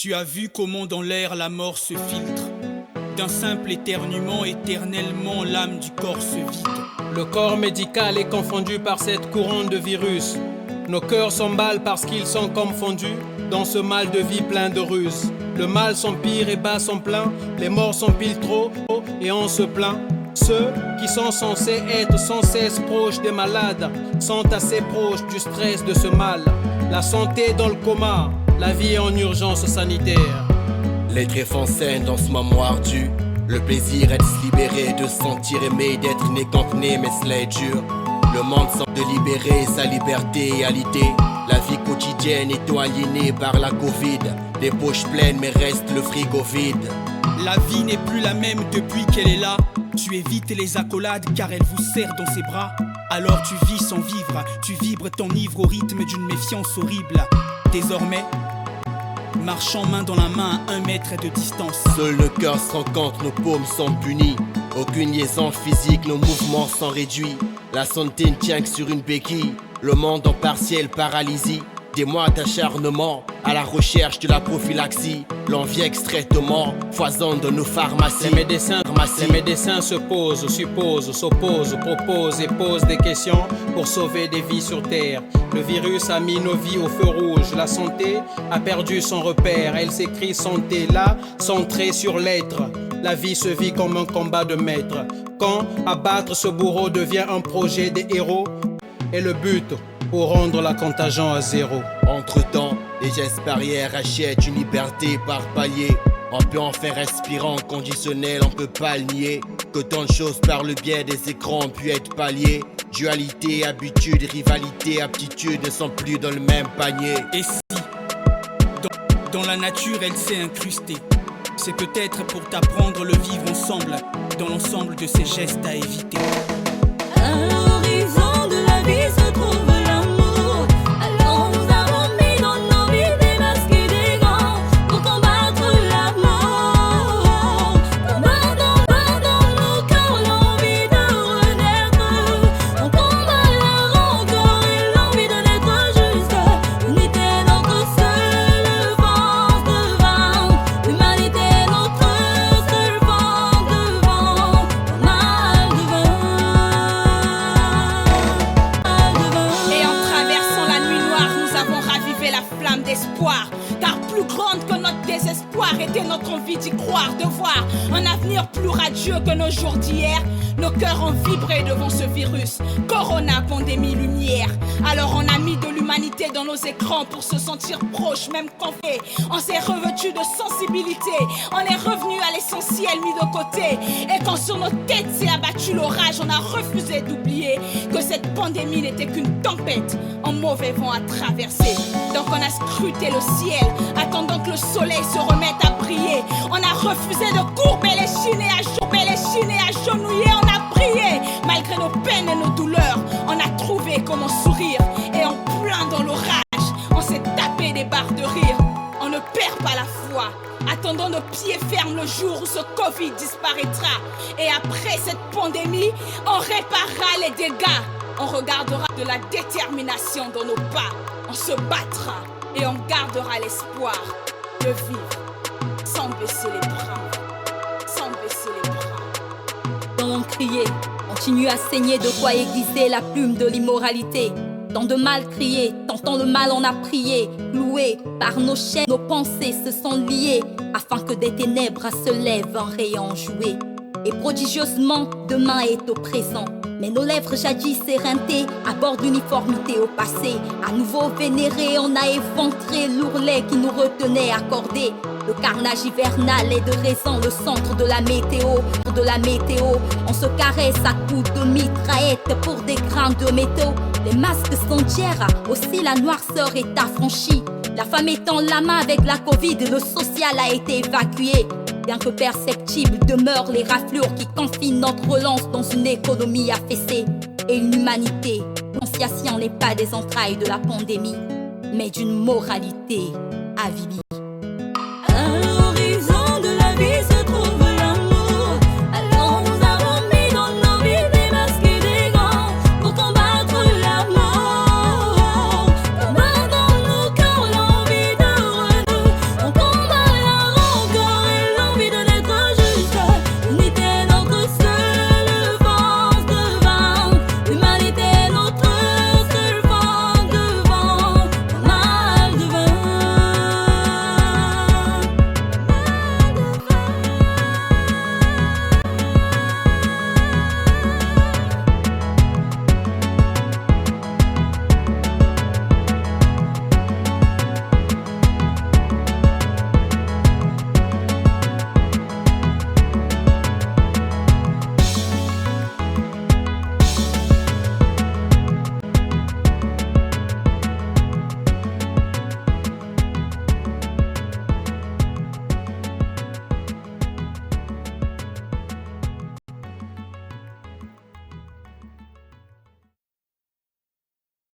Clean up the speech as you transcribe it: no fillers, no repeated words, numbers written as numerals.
Tu as vu comment dans l'air la mort se filtre. D'un simple éternuement, éternellement l'âme du corps se vide. Le corps médical est confondu par cette couronne de virus. Nos cœurs s'emballent parce qu'ils sont confondus dans ce mal de vie plein de ruses. Le mal s'empire et bat son plein, les morts s'empilent trop et on se plaint. Ceux qui sont censés être sans cesse proches des malades sont assez proches du stress de ce mal. La santé dans le coma, la vie en urgence sanitaire. Les greffes en scène dans ce moment ardu. Le plaisir est de se libérer, de se sentir aimé, d'être né quand né, mais cela est dur. Le monde semble de libérer sa liberté et alité. La vie quotidienne est aliénée par la Covid. Les poches pleines mais reste le frigo vide. La vie n'est plus la même depuis qu'elle est là. Tu évites les accolades car elle vous serre dans ses bras. Alors tu vis sans vivre, tu vibres, t'enivres au rythme d'une méfiance horrible. Désormais, marchant main dans la main à 1 mètre de distance. Seul le cœur se rencontre, nos paumes sont punies. Aucune liaison physique, nos mouvements sont réduits. La santé ne tient que sur une béquille. Le monde en partielle paralysie. Des mois d'acharnement à la recherche de la prophylaxie. L'envie extraitement foisonne dans nos pharmacies. Les médecins se posent, supposent, s'opposent, proposent et posent des questions pour sauver des vies sur terre. Le virus a mis nos vies au feu rouge. La santé a perdu son repère. Elle s'écrit santé là, centrée sur l'être. La vie se vit comme un combat de maîtres. Quand abattre ce bourreau devient un projet des héros, et le but pour rendre la contagion à zéro. Entre-temps, les gestes barrières achètent une liberté par palier. On peut en faire respirant conditionnel, on peut pas le nier. Que tant de choses par le biais des écrans ont pu être palliées. Dualité, habitude, rivalité, aptitude ne sont plus dans le même panier. Et si, dans la nature, elle s'est incrustée, c'est peut-être pour t'apprendre le vivre ensemble, dans l'ensemble de ces gestes à éviter. À l'horizon de la vie se trouve l'amour. Alors nous avons mis dans nos vies des masques et des gants pour combattre la mort. Combat dans nos cœurs l'envie de renaître. On combat la rancœur et l'envie de naître juste. L'unité est notre seule force de vaincre. L'humanité est notre seule force de vaincre. Le mal de vaincre. Et en traversant la nuit noire, nous avons ravivé la flamme d'espoir. Car plus grande que notre désespoir était notre envie d'y croire, de voir un avenir plus radieux que nos jours d'hier. Nos cœurs ont vibré devant ce virus, Corona, pandémie, lumière. Alors on a mis de l'humanité dans nos écrans pour se sentir proche, même confié. On s'est revêtu de sensibilité, on est revenu à l'essentiel mis de côté. Et quand sur nos têtes s'est abattu l'orage, on a refusé d'oublier que cette pandémie n'était qu'une tempête, un mauvais vent à traverser. Donc on a scruté le ciel, attendant que le soleil se remette à briller. On a refusé de courber les chines et à genouiller. On a prié, malgré nos peines et nos douleurs. On a trouvé comment sourire. Et en plein dans l'orage, on s'est tapé des barres de rire. On ne perd pas la foi, attendant nos pieds fermes le jour où ce Covid disparaîtra. Et après cette pandémie, on réparera les dégâts. On regardera de la détermination dans nos pas. On se battra et on gardera l'espoir de vivre sans baisser les bras. Sans baisser les bras. Dans l'on criait, continue à saigner de quoi aiguiser la plume de l'immoralité. Tant de mal crié, tentant le mal on a prié. Cloué par nos chaînes, nos pensées se sont liées, afin que des ténèbres se lève un rayon joué. Et prodigieusement, demain est au présent. Mais nos lèvres jadis éreintées abordent l'uniformité au passé. À nouveau vénérés, on a éventré l'ourlet qui nous retenait accordé. Le carnage hivernal est de raison le centre de la météo. On se caresse à coups de mitraillettes pour des grains de métaux. Les masques sont d'hier, aussi la noirceur est affranchie. La femme étant la main avec la Covid, le social a été évacué. Bien que perceptibles demeurent les raflures qui confinent notre relance dans une économie affaissée. Et une humanité consciente n'est pas des entrailles de la pandémie, mais d'une moralité avilie.